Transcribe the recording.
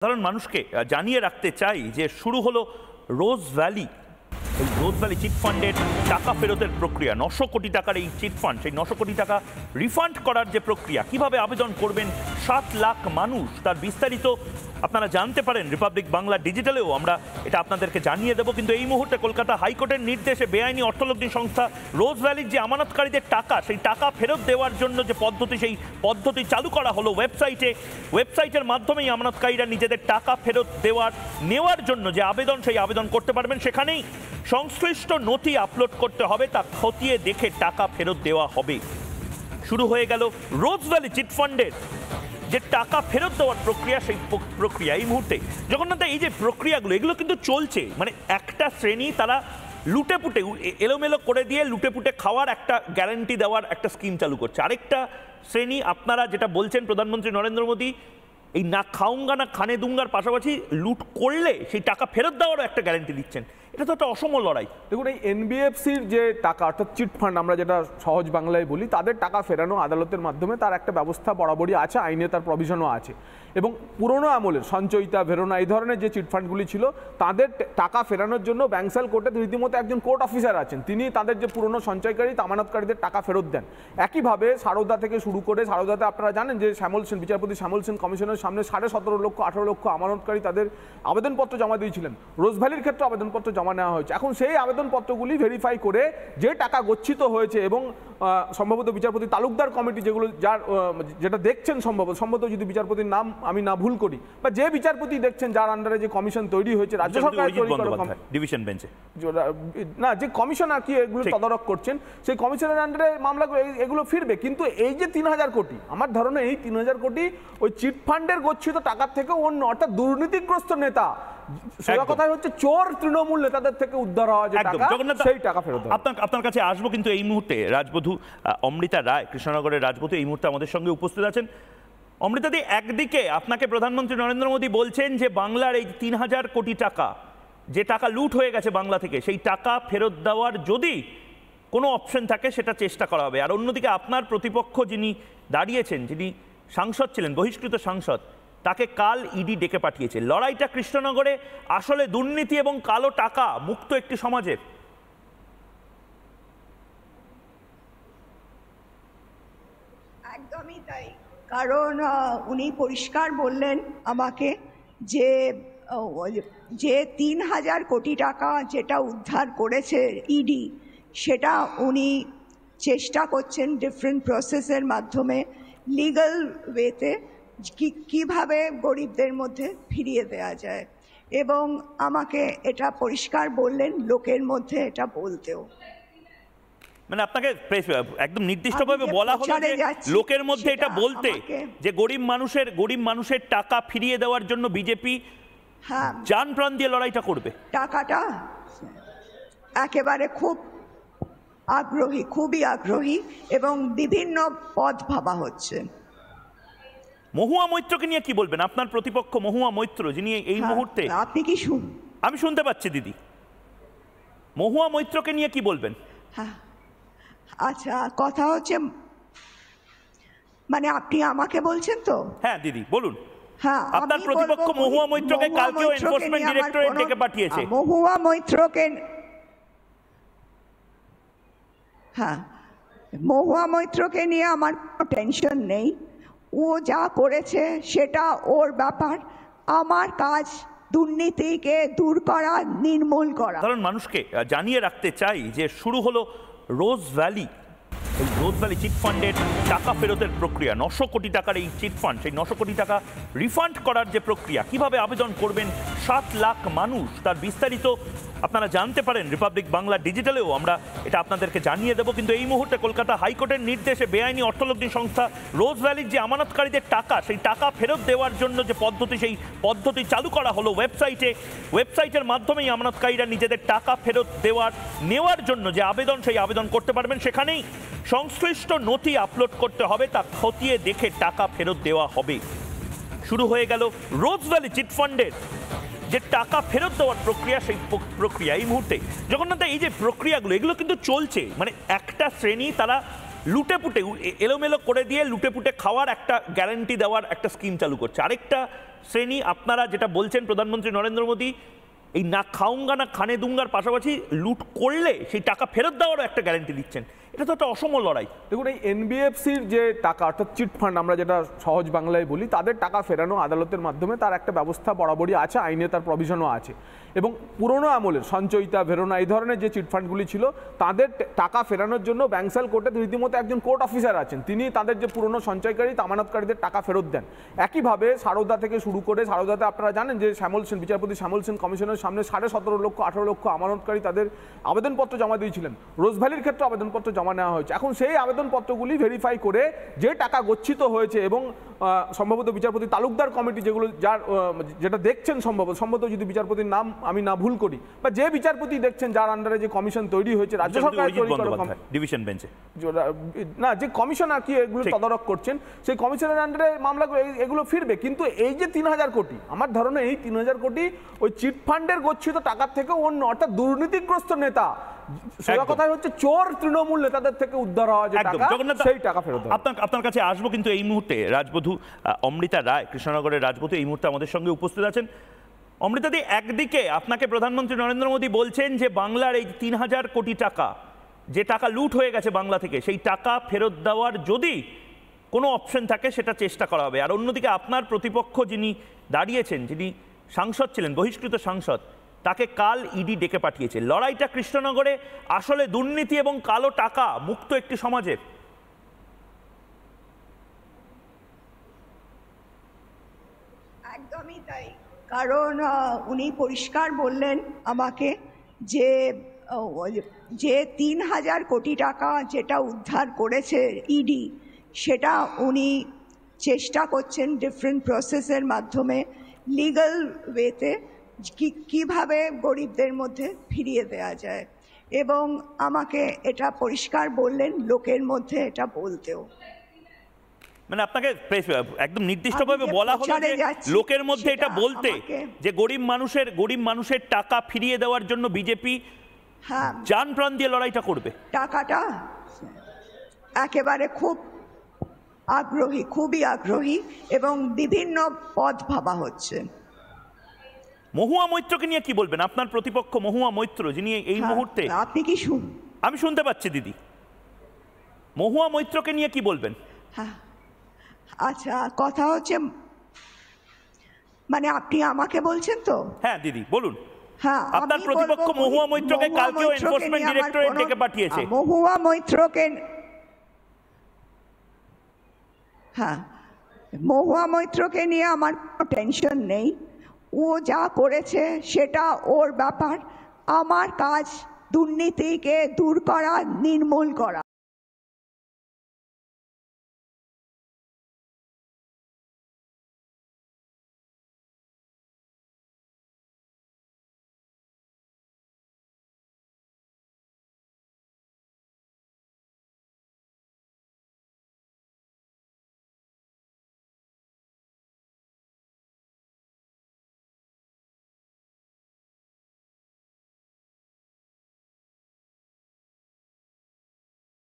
সাধারণ মানুষকে জানিয়ে রাখতে চাই যে শুরু হলো রোজ ভ্যালি চিটফান্ডের টাকা ফেরতের প্রক্রিয়া। 900 কোটি টাকার এই চিটফান্ড, সেই 900 কোটি টাকা রিফান্ড করার যে প্রক্রিয়া, কিভাবে আবেদন করবেন 7 লাখ মানুষ, তার বিস্তারিত আপনারা জানতে পারেন রিপাবলিক বাংলা ডিজিটালেও আমরা এটা আপনাদেরকে জানিয়ে দেবো। কিন্তু এই মুহূর্তে কলকাতা হাইকোর্টের নির্দেশে বেআইনি অর্থলগ্নি সংস্থা রোজ ভ্যালির যে আমানতকারীদের টাকা, সেই টাকা ফেরত দেওয়ার জন্য যে পদ্ধতি, সেই পদ্ধতি চালু করা হলো ওয়েবসাইটের মাধ্যমেই আমানতকারীরা নিজেদের টাকা ফেরত নেওয়ার জন্য যে আবেদন, সেই আবেদন করতে পারবেন। সেখানেই সংশ্লিষ্ট নথি আপলোড করতে হবে, তা খতিয়ে দেখে টাকা ফেরত দেওয়া হবে। শুরু হয়ে গেল রোজ ভ্যালি চিটফান্ডের যে টাকা ফেরত দেওয়ার প্রক্রিয়া, সেই প্রক্রিয়া এই মুহূর্তে জগন্নাথ, এই যে প্রক্রিয়াগুলো এগুলো কিন্তু চলছে। মানে একটা শ্রেণী তারা লুটেপুটে এলোমেলো করে দিয়ে লুটেপুটে খাওয়ার একটা গ্যারান্টি দেওয়ার একটা স্কিম চালু করছে। আরেকটা শ্রেণী, আপনারা যেটা বলছেন প্রধানমন্ত্রী নরেন্দ্র মোদী এই না খাউঙ্গা না খানে দুঙ্গার পাশাপাশি লুট করলে সেই টাকা ফেরত দেওয়ারও একটা গ্যারান্টি দিচ্ছেন। এটা তো একটা অসম লড়াই। দেখুন, এই এনবিএফসির যে টাকা, অর্থাৎ চিটফান্ড আমরা যেটা সহজ বাংলায় বলি, তাদের টাকা ফেরানো আদালতের মাধ্যমে তার একটা ব্যবস্থা বরাবরই আছে, আইনে তার প্রভিশনও আছে। এবং পুরনো আমলের সঞ্চয়িতা, ভেরোনা, এই ধরনের যে চিটফান্ডগুলি ছিল, তাদের টাকা ফেরানোর জন্য ব্যাংসাল কোর্টে রীতিমতো একজন কোর্ট অফিসার আছেন, তিনি তাদের যে পুরনো সঞ্চয়কারী আমানতকারীদের টাকা ফেরত দেন। একইভাবে সারদা থেকে শুরু করে, সারদাতে আপনারা জানেন যে শ্যামল সেন, বিচারপতি শ্যামল সেন কমিশনের সামনে 17.5 লক্ষ 18 লক্ষ আমানতকারী তাদের আবেদনপত্র জমা দিয়েছিলেন। রোজ ভ্যালির ক্ষেত্রে আবেদনপত্র জমা নেওয়া হয়েছে। এখন সেই আবেদনপত্রগুলি ভেরিফাই করে যে টাকা গচ্ছিত হয়েছে, এবং সম্ভবত বিচারপতি তালুকদার কমিটি যেটা দেখছেন, সম্ভবত যদি বিচারপতির নাম আমি না ভুল করি, বা যে বিচারপতি দেখছেন যার আন্ডারে যে কমিশন তৈরি হয়েছে রাজ্য সরকারের ডিভিশন বেঞ্চে, না যে কমিশন আর কি এগুলো তদারক করছেন, সেই কমিশনের আন্ডারে মামলাগুলো এগুলো ফিরবে। কিন্তু এই যে 3000 কোটি, আমার ধারণা এই 3000 কোটি ওই চিটফান্ডের গচ্ছিত টাকার থেকে অন্য, অর্থাৎ দুর্নীতিগ্রস্ত নেতা, সেটা কথাই হচ্ছে চোর তৃণমূল নেতাদের থেকে উদ্ধার হওয়া যে টাকা, সেই টাকা ফেরত আপনার কাছে আসবো। কিন্তু এই মুহূর্তে রাজবধূ অমৃতা রায়, কৃষ্ণনগরের রাজবধূ, এই মুহূর্তে আমাদের সঙ্গে উপস্থিত আছেন। অমৃতাদি, একদিকে আপনাকে প্রধানমন্ত্রী নরেন্দ্র মোদী বলছেন যে বাংলার এই 3000 কোটি টাকা, যে টাকা লুট হয়ে গেছে বাংলা থেকে, সেই টাকা ফেরত দেওয়ার যদি কোনো অপশন থাকে সেটা চেষ্টা করা হবে। আর অন্যদিকে আপনার প্রতিপক্ষ যিনি দাঁড়িয়েছেন, যিনি সাংসদ ছিলেন, বহিষ্কৃত সাংসদ, তাকে কাল ইডি ডেকে পাঠিয়েছে। লড়াইটা কৃষ্ণনগরে আসলে দুর্নীতি এবং কালো টাকা মুক্ত একটি সমাজের। একদমই তাই, কারণ উনি পরিষ্কার বললেন আমাকে যে 3000 কোটি টাকা যেটা উদ্ধার করেছে ইডি, সেটা উনি চেষ্টা করছেন ডিফারেন্ট প্রসেসের মাধ্যমে, লিগ্যাল ওয়েতে কিভাবে গরিবদের মধ্যে ফিরিয়ে দেওয়া যায়। এবং আমাকে এটা পরিষ্কার বললেন লোকের মধ্যে এটা বলতেও। মানে আপনাকে একদম নির্দিষ্টভাবে বলা হলো যে লোকের মধ্যে এটা বলতে, যে গরিব মানুষের টাকা ফিরিয়ে দেওয়ার জন্য বিজেপি জান প্রাণ দিয়ে লড়াইটা করবে। টাকাটা একেবারে খুবই আগ্রহী এবং বিভিন্ন পথ ভাবা হচ্ছে। মহুয়া মৈত্রকে নিয়ে কি বলবেন? আপনার প্রতিপক্ষ মহুয়া মৈত্র, যিনি এই মুহূর্তে, আপনি কি আমি শুনতে পাচ্ছি দিদি, মহুয়া মৈত্রকে নিয়ে কি বলবেন? হ্যাঁ, আচ্ছা, কথা হচ্ছে মানে আপনি আমাকে বলছেন তো? হ্যাঁ দিদি বলুন। হ্যাঁ, আপনার প্রতিপক্ষ মহুয়া মৈত্রকে কালকেও এনফোর্সমেন্ট ডিরেক্টরেট ডেকে পাঠিয়েছে। মহুয়া মৈত্রকে নিয়ে আমার কোনো টেনশন নেই। ও যা করেছে সেটা ওর ব্যাপার, আমার কাজ দুর্নীতিকে দূর করা, নির্মূল করা। সাধারণ মানুষকে জানিয়ে রাখতে চাই যে শুরু হলো রোজ ভ্যালি চিটফান্ডের টাকা ফেরতের প্রক্রিয়া। 900 কোটি টাকার এই চিটফান্ড, সেই 900 কোটি টাকা রিফান্ড করার যে প্রক্রিয়া, কিভাবে আবেদন করবেন 7 লাখ মানুষ, তার বিস্তারিত আপনারা জানতে পারেন রিপাবলিক বাংলা ডিজিটালেও আমরা এটা আপনাদেরকে জানিয়ে দেবো। কিন্তু এই মুহূর্তে কলকাতা হাইকোর্টের নির্দেশে বেআইনি অর্থলগ্নি সংস্থা রোজ ভ্যালির যে আমানতকারীদের টাকা, সেই টাকা ফেরত দেওয়ার জন্য যে পদ্ধতি, সেই পদ্ধতি চালু করা হলো ওয়েবসাইটের মাধ্যমেই আমানতকারীরা নিজেদের টাকা ফেরত নেওয়ার জন্য যে আবেদন, সেই আবেদন করতে পারবেন। সেখানেই সংশ্লিষ্ট নথি আপলোড করতে হবে, তা খতিয়ে দেখে টাকা ফেরত দেওয়া হবে। শুরু হয়ে গেল রোজ ভ্যালি চিটফান্ডের যে টাকা ফেরত দেওয়ার প্রক্রিয়া, সেই প্রক্রিয়া এই মুহূর্তে জগন্নাথ, এই যে প্রক্রিয়াগুলো এগুলো কিন্তু চলছে। মানে একটা শ্রেণী তারা লুটেপুটে এলোমেলো করে দিয়ে লুটেপুটে খাওয়ার একটা গ্যারান্টি দেওয়ার একটা স্কিম চালু করছে। আরেকটা শ্রেণী আপনারা যেটা বলছেন, প্রধানমন্ত্রী নরেন্দ্র মোদী এই না খাউঙ্গা না খানে দুঙ্গার পাশাপাশি লুট করলে সেই টাকা ফেরত দেওয়ারও একটা গ্যারান্টি দিচ্ছেন। এটা তো একটা অসম লড়াই। দেখুন, এই এনবিএফসির যে টাকা অর্থাৎ চিট ফান্ড আমরা যেটা সহজ বাংলায় বলি, তাদের টাকা ফেরানো আদালতের মাধ্যমে তার একটা ব্যবস্থা বরাবরই আছে, আইনে তার প্রভিশনও আছে। এবং পুরনো আমলের সঞ্চয়িতা, ভেরোনা এই ধরনের যে চিট ফান্ডগুলি ছিল, তাদের টাকা ফেরানোর জন্য ব্যাংসাল কোর্টে রীতিমতো একজন কোর্ট অফিসার আছেন, তিনি তাদের যে পুরনো সঞ্চয়কারী আমানতকারীদের টাকা ফেরত দেন। একইভাবে সারদা থেকে শুরু করে, সারদাতে আপনারা জানেন যে শ্যামল সেন, বিচারপতি শ্যামল সেন কমিশনের সামনে 17.5 লক্ষ 18 লক্ষ আমানতকারী তাদের আবেদনপত্র জমা দিয়েছিলেন। রোজ ভ্যালির ক্ষেত্রে আবেদনপত্র জমা নেওয়া হয়েছে। এখন সেই আবেদনপত্রগুলি ভেরিফাই করে যে টাকা গচ্ছিত হয়েছে, এবং সম্ভবত বিচারপতি তালুকদার কমিটি যেগুলো যেটা দেখছেন, সম্ভবত যদি বিচারপতির নাম আমি না ভুল করি, বা যে বিচারপতি দেখছেন যার আন্ডারে যে কমিশন তৈরি হয়েছে রাজ্য সরকার ডিভিশন বেঞ্চে, না যে কমিশন আর কি এগুলো তদারক করছেন, সেই কমিশনের আন্ডারে মামলাগুলো এগুলো ফিরবে। কিন্তু এই যে 3000 কোটি, আমার ধারণা এই 3000 কোটি ওই চিট ফান্ডের গচ্ছিত টাকার থেকে অন্য, অর্থাৎ দুর্নীতিগ্রস্ত নেতা, সেটা কথাই হচ্ছে চোর তৃণমূল নেতাদের থেকে উদ্ধার হওয়া যে টাকা, সেই টাকা ফেরত। আপনার কাছে আসবো, কিন্তু এই মুহূর্তে রাজবধূ অমৃতা রায়, কৃষ্ণনগরের রাজবধূ, এই মুহূর্তে আমাদের সঙ্গে উপস্থিত আছেন। অমৃতাদি, একদিকে আপনাকে প্রধানমন্ত্রী নরেন্দ্র মোদী বলছেন যে বাংলার এই 3000 কোটি টাকা, যে টাকা লুট হয়ে গেছে বাংলা থেকে, সেই টাকা ফেরত দেওয়ার যদি কোনো অপশন থাকে সেটা চেষ্টা করা হবে। আর অন্যদিকে আপনার প্রতিপক্ষ যিনি দাঁড়িয়েছেন, যিনি সাংসদ ছিলেন, বহিষ্কৃত সাংসদ, তাকে কাল ইডি ডেকে পাঠিয়েছে। লড়াইটা কৃষ্ণনগরে আসলে দুর্নীতি এবং কালো টাকা মুক্ত একটি সমাজের। একদমই তাই, কারণ উনি পরিষ্কার বললেন আমাকে যে 3000 কোটি টাকা যেটা উদ্ধার করেছে ইডি, সেটা উনি চেষ্টা করছেন ডিফারেন্ট প্রসেসের মাধ্যমে, লিগ্যাল ওয়েতে কিভাবে গরিবদের মধ্যে ফিরিয়ে দেওয়া যায়, এবং আমাকে এটা পরিষ্কার বললেন লোকের মধ্যে এটা বলতেও। মানে আপনাকে একদম নির্দিষ্টভাবে বলা হলো যে লোকের মধ্যে এটা বলতে, যে গরিব মানুষের টাকা ফিরিয়ে দেওয়ার জন্য বিজেপি জান প্রাণ দিয়ে লড়াইটা করবে। টাকাটা একেবারে খুবই আগ্রহী, এবং বিভিন্ন পথ ভাবা হচ্ছে। মহুয়া মৈত্রকে নিয়ে কি বলবেন? আপনার প্রতিপক্ষ মহুয়া মৈত্র, যিনি এই মুহূর্তে, আপনি কি আমি শুনতে পাচ্ছি দিদি, মহুয়া মৈত্রকে নিয়ে কি বলবেন? হ্যাঁ, আচ্ছা, কথা হচ্ছে মানে আপনি আমাকে বলছেন তো? হ্যাঁ দিদি বলুন। হ্যাঁ, আপনার প্রতিপক্ষ মহুয়া মৈত্রকে কালকেও এনফোর্সমেন্ট ডিরেক্টরেট ডেকে পাঠিয়েছে। মহুয়া মৈত্রকে নিয়ে আমার কোনো টেনশন নেই। ও যা করেছে সেটা ওর ব্যাপার। আমার কাজ দুর্নীতিকে দূর করা, নির্মূল করা।